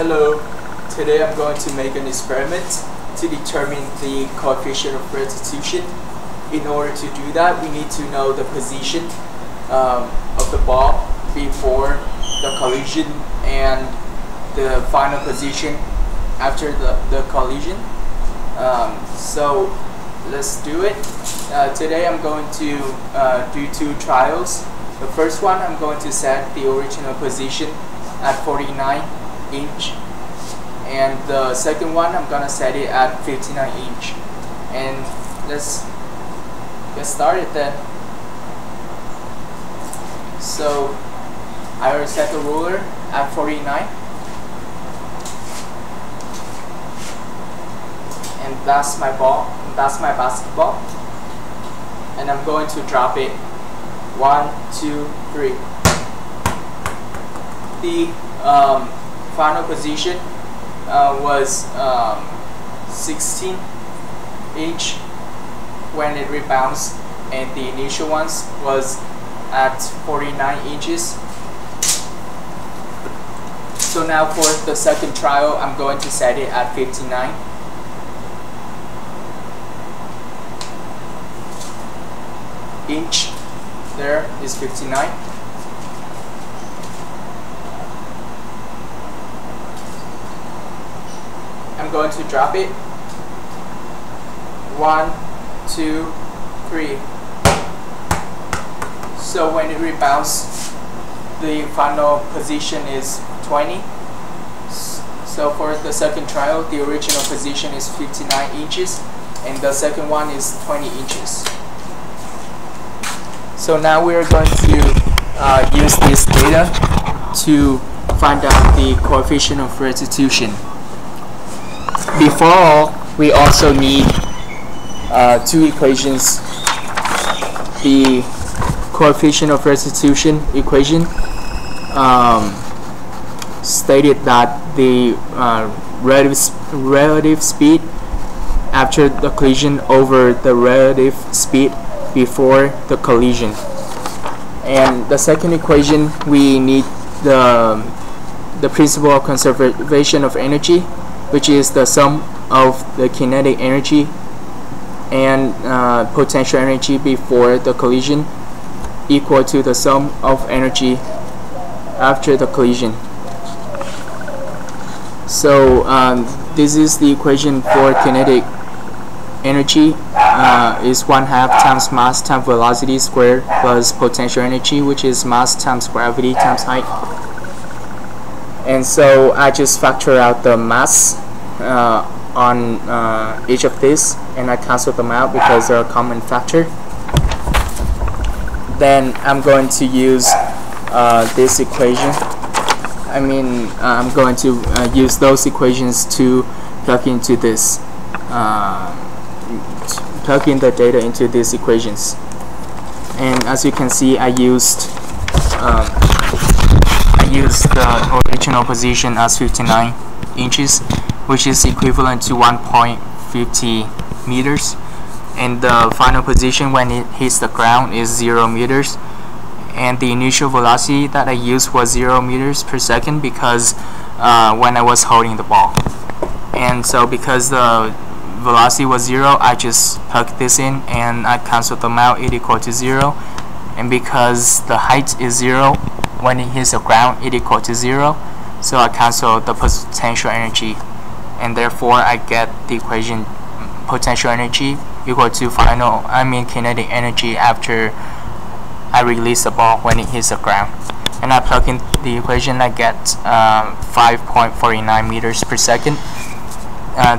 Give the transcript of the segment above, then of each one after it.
Hello, today I'm going to make an experiment to determine the coefficient of restitution. In order to do that, we need to know the position of the ball before the collision and the final position after the collision. So let's do it. Today I'm going to do two trials. The first one, I'm going to set the original position at 49 inch, and the second one I'm gonna set it at 59 inch. And let's get started then. So I already set the ruler at 49, and that's my ball, that's my basketball, and I'm going to drop it 1, 2, 3. The final position was 16 inch when it rebounds, and the initial ones was at 49 inches. So now for the second trial, I'm going to set it at 59. Inch. There is 59. I'm going to drop it. 1, 2, 3. So when it rebounds, the final position is 20. So for the second trial, the original position is 59 inches, and the second one is 20 inches. So now we are going to use this data to find out the coefficient of restitution. Before all, we also need two equations. The coefficient of restitution equation stated that the relative speed after the collision over the relative speed before the collision. And the second equation, we need the principle of conservation of energy, which is the sum of the kinetic energy and potential energy before the collision equal to the sum of energy after the collision. So this is the equation for kinetic energy. Is 1/2 times mass times velocity squared plus potential energy, which is mass times gravity times height. And so I just factor out the mass on each of these, and I cancel them out because they're a common factor. Then I'm going to use this equation. I'm going to use those equations to plug into this, plug in the data into these equations. And as you can see, I used the original position as 59 inches, which is equivalent to 1.50 meters, and the final position when it hits the ground is 0 meters, and the initial velocity that I used was 0 meters per second because when I was holding the ball. And so because the velocity was 0, I just plugged this in and I canceled them out, it equal to 0. And because the height is 0, when it hits the ground it equal to 0, so I cancel the potential energy, and therefore I get the equation potential energy equal to kinetic energy after I release the ball when it hits the ground. And I plug in the equation, I get 5.49 meters per second.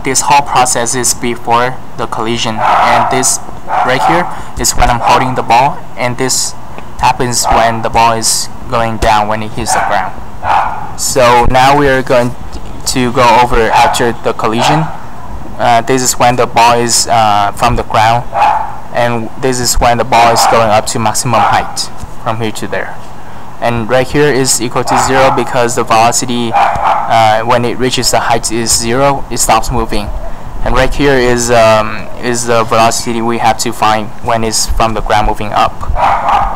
This whole process is before the collision, and this right here is when I'm holding the ball, and this happens when the ball is going down when it hits the ground. So now we are going to go over after the collision. This is when the ball is from the ground, and this is when the ball is going up to maximum height from here to there. And right here is equal to 0 because the velocity when it reaches the height is 0, it stops moving. And right here is the velocity we have to find when it's from the ground moving up.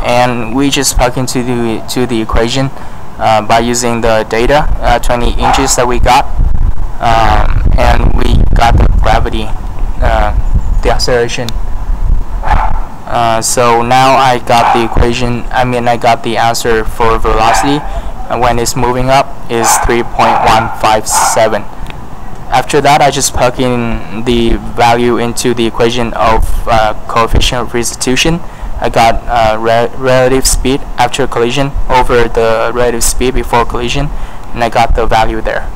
And we just plug into the equation by using the data, 20 inches that we got, and we got the gravity, the acceleration. So now I got the equation, I got the answer for velocity when it's moving up is 3.157. After that, I just plug in the value into the equation of coefficient of restitution. I got relative speed after collision over the relative speed before collision, and I got the value there.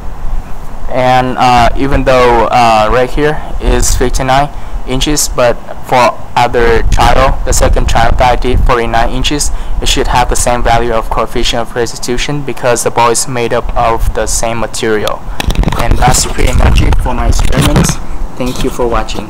And even though right here is 59 inches, but for other trial, the second trial that I did, 49 inches, it should have the same value of coefficient of restitution because the ball is made up of the same material. And that's pretty much it for my experiments. Thank you for watching.